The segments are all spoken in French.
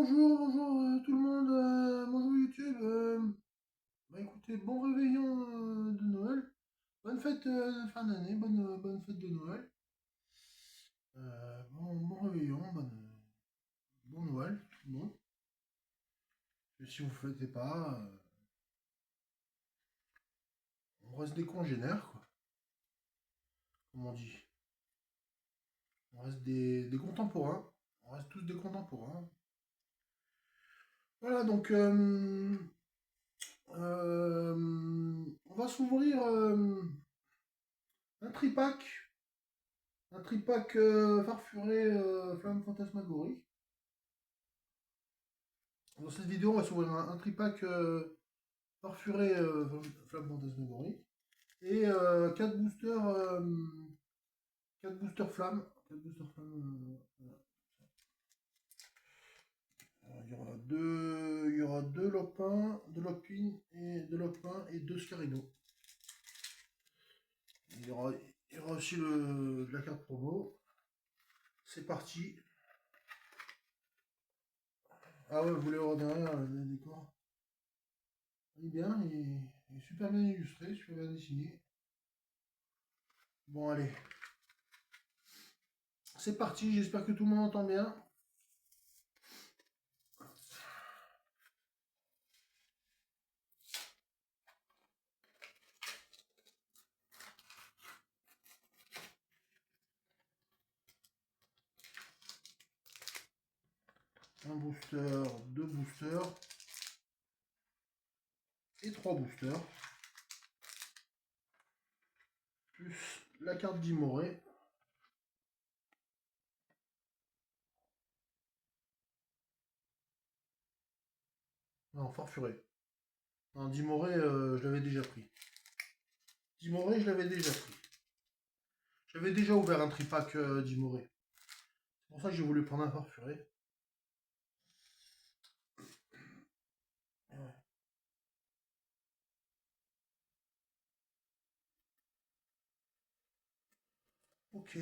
Bonjour tout le monde, bonjour YouTube. Bah écoutez, bon réveillon de Noël. Bonne fête de fin d'année, bonne fête de Noël. Bon réveillon, bon Noël, tout le monde. Et si vous ne fêtez pas, on reste des congénères, quoi, comme on dit. On reste des contemporains. On reste tous des contemporains. Voilà, donc on va s'ouvrir un tripack. Un tripack farfuré flamme fantasmagorie. Dans cette vidéo, on va s'ouvrir un tripack farfuré flamme fantasmagorie. Et 4 boosters, 4 boosters flammes. 4 boosters flammes. Il y aura deux lopins, deux lopines et deux lopins et deux scarinos. Il y aura aussi la carte promo. C'est parti. Ah ouais, vous voulez voir derrière le décor. Il est bien, il est super bien illustré, super bien dessiné. Bon, allez. C'est parti, j'espère que tout le monde entend bien. Un booster, deux boosters et trois boosters. Plus la carte d'Imoré. Non, Farfuré. Non, d'Imoré, je l'avais déjà pris. D'Imoré, je l'avais déjà pris. J'avais déjà ouvert un tripack d'Imoré. C'est pour ça que j'ai voulu prendre un Farfuré. Ouais. Ok.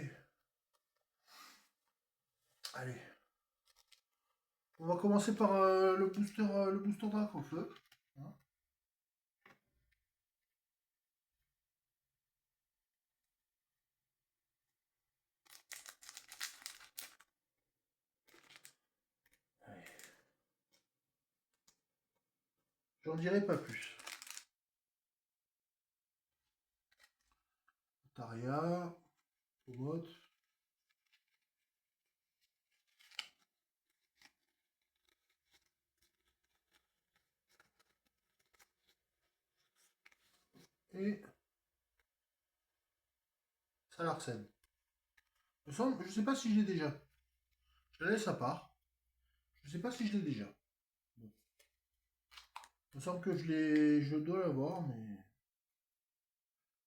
Allez. On va commencer par le booster Dracofeu. Hein. J'en dirai pas plus. Taria, Pomot. Et Salarsen. Je sais pas si je l'ai déjà. Je la laisse à part. Je sais pas si je l'ai déjà. Bon. Il me semble que je dois l'avoir, mais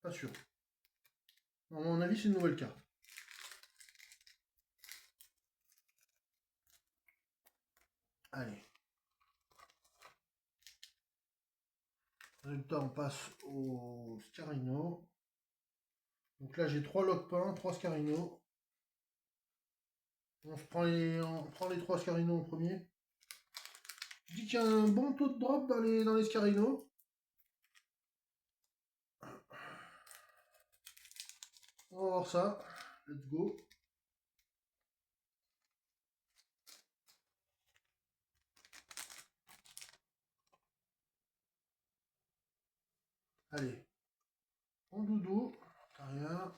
pas sûr. Non, à mon avis, c'est une nouvelle carte. Allez. Résultat, on passe au Scarino. Donc là, j'ai 3 Lockpins, 3 Scarino. On prend les 3 Scarino en premier. Je dis qu'il y a un bon taux de drop dans les Scarino. On va voir ça. Let's go. Allez. En doudou. Rien.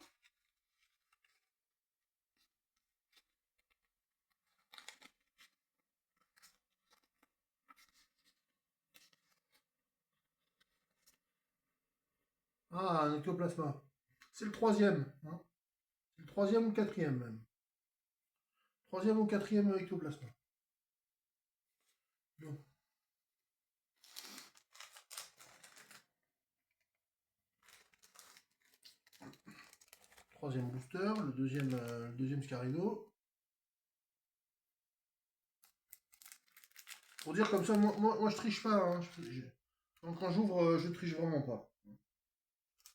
Ah, un ectoplasma. C'est le troisième. Hein. C'est le troisième ou quatrième même. Troisième ou quatrième ectoplasma. Bon. Troisième booster, le deuxième Scarino. Pour dire comme ça, moi je triche pas. Hein. Quand j'ouvre, je triche vraiment pas.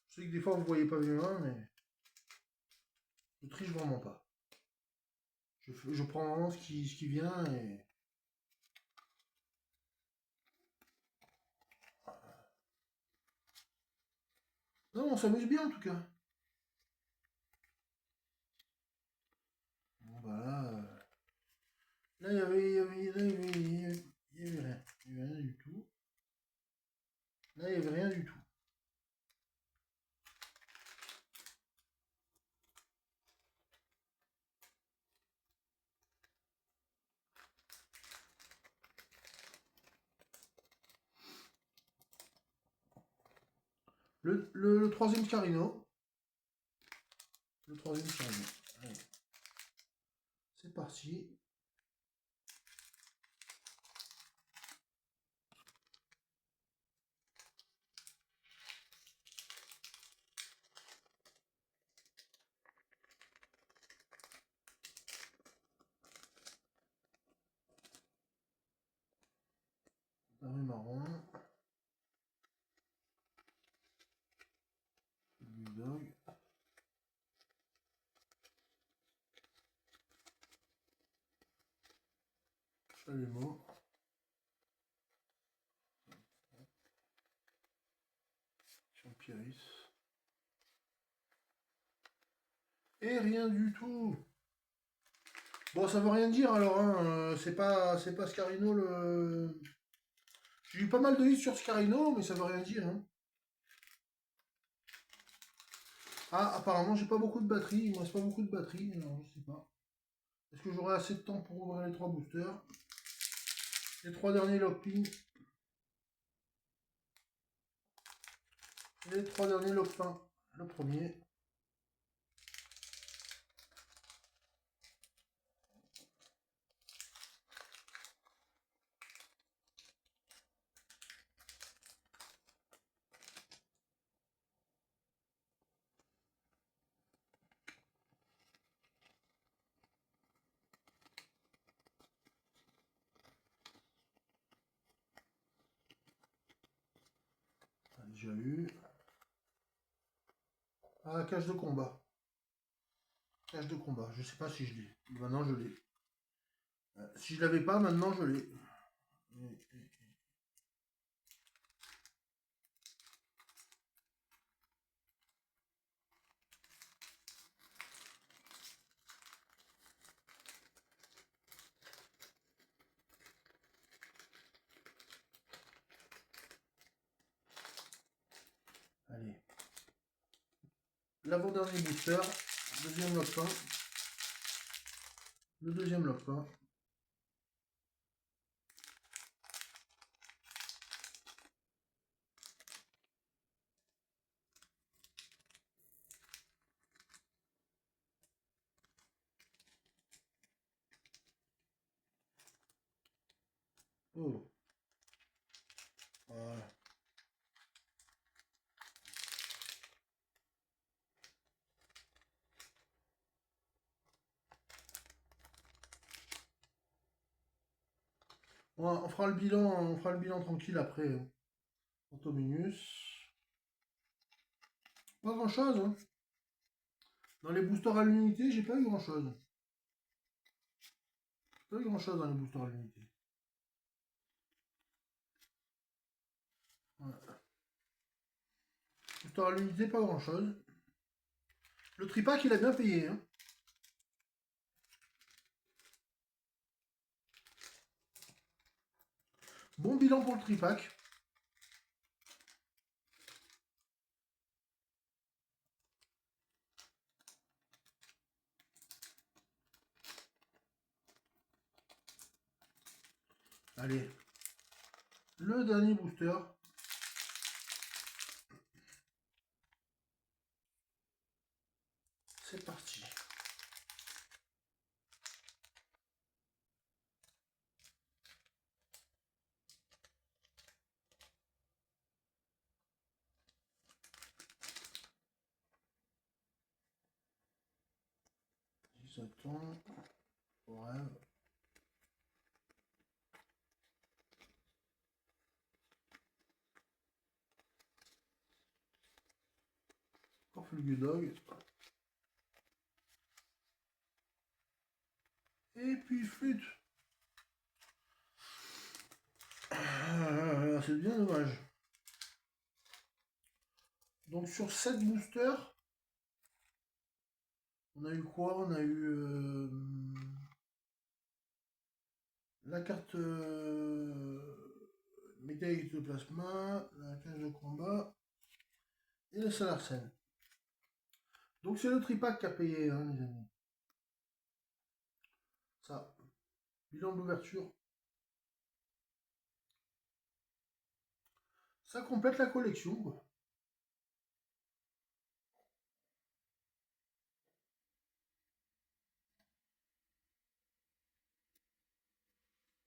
Je sais que des fois vous voyez pas mes mains, mais je triche vraiment pas. Je prends vraiment ce qui vient et Non, on s'amuse bien en tout cas. Bon, bah là, il y avait, rien. Il y avait rien du tout. Là, il n'y avait rien du tout. Le troisième Carino. Le troisième Carino. Allez. C'est parti. Rue marron. Bulldog. Chalumeau. Champyris. Et rien du tout. Bon, ça veut rien dire alors, hein. C'est pas Scarino le. J'ai eu pas mal de hits sur Scarino, mais ça veut rien dire, hein. Ah, apparemment, j'ai pas beaucoup de batterie. Il me reste pas beaucoup de batterie, alors je sais pas. Est-ce que j'aurai assez de temps pour ouvrir les 3 boosters? Les 3 derniers lockpins. Les 3 derniers lockpins. Le premier. On a déjà eu. Ah, cage de combat. Cage de combat. Je sais pas si je l'ai. Maintenant, je l'ai. Si je l'avais pas, maintenant, je l'ai. Allez. L'avant-dernier booster. Deuxième lockpin. Le deuxième lockpin. Oh. Voilà. On fera le bilan tranquille après. Antominus. Pas grand chose, hein. Dans les boosters à l'unité, j'ai pas eu grand chose. Pas eu grand chose dans les boosters à l'unité. Voilà. Booster à l'unité, pas grand chose. Le tripack, il a bien payé, hein. Bon bilan pour le tripack. Allez. Le dernier booster. C'est parti. Si ça tombe. Ouais. Encore Fulgudog. Et puis flûte. C'est bien dommage. Donc sur 7 boosters, on a eu quoi? On a eu la carte médaille de plasma, la cage de combat et le Salarsen. Donc c'est le tripack qui a payé, hein, les amis. Ça, bilan d'ouverture. Ça complète la collection, quoi.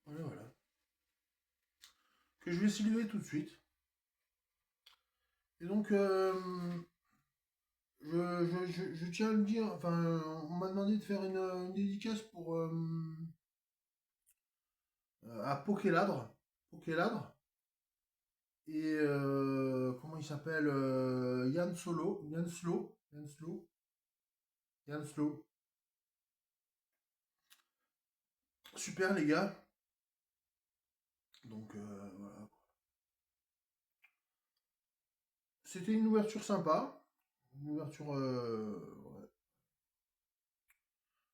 Voilà, voilà. Que je vais sliver tout de suite. Et donc, je tiens à le dire, enfin, on m'a demandé de faire une dédicace pour à Pokéladre. Pokéladre. Et comment il s'appelle Yann Solo. Yann Slow. Yann Slow. Yann Slow. Super les gars. Donc voilà. C'était une ouverture sympa. Une ouverture. Ouais.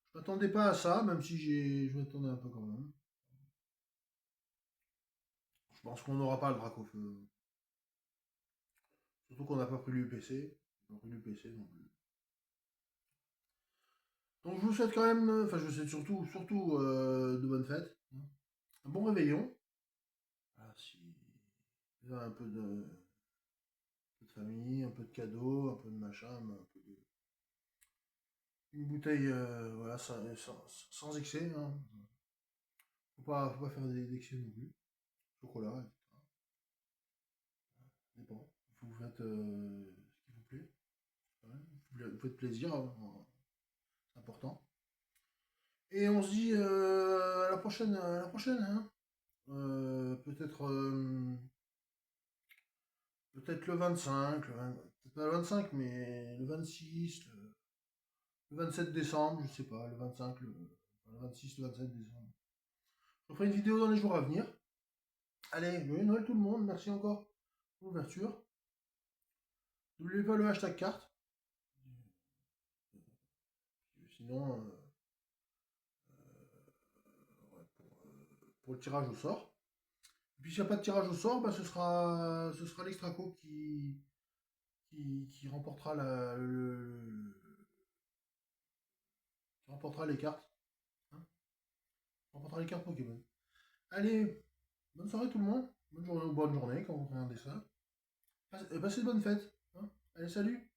Je m'attendais pas à ça, même si je m'attendais un peu quand même. Je pense qu'on n'aura pas le drac au feu. Surtout qu'on n'a pas pris l'UPC. On n'a pas pris l'UPC non plus. Donc je vous souhaite quand même, enfin je vous souhaite surtout de bonnes fêtes. Hein. Un bon réveillon. Voilà, si vous avez un peu de famille, un peu de cadeaux, un peu de machin, un peu de... Une bouteille, voilà, sans excès. Hein. Faut pas faire d'excès non plus. Chocolat, etc. Dépend. Vous faites ce qui vous plaît. Ouais. Vous faites plaisir, hein. C'est important. Et on se dit à la prochaine, hein. Peut-être le 25, peut-être pas le 25, mais le 26, le 27 décembre, je sais pas, le 25, le 26, le 27 décembre. Je ferai une vidéo dans les jours à venir. Allez, joyeux Noël tout le monde, merci encore pour l'ouverture. N'oubliez pas le hashtag carte. Sinon, ouais, pour le tirage au sort. Et puis s'il n'y a pas de tirage au sort, bah, ce sera l'Extraco qui remportera qui remportera les cartes. Hein, remportera les cartes Pokémon. Allez, bonne soirée tout le monde. Bonne journée ou bonne journée quand vous regardez ça. Passez de bonnes fêtes. Hein. Allez, salut!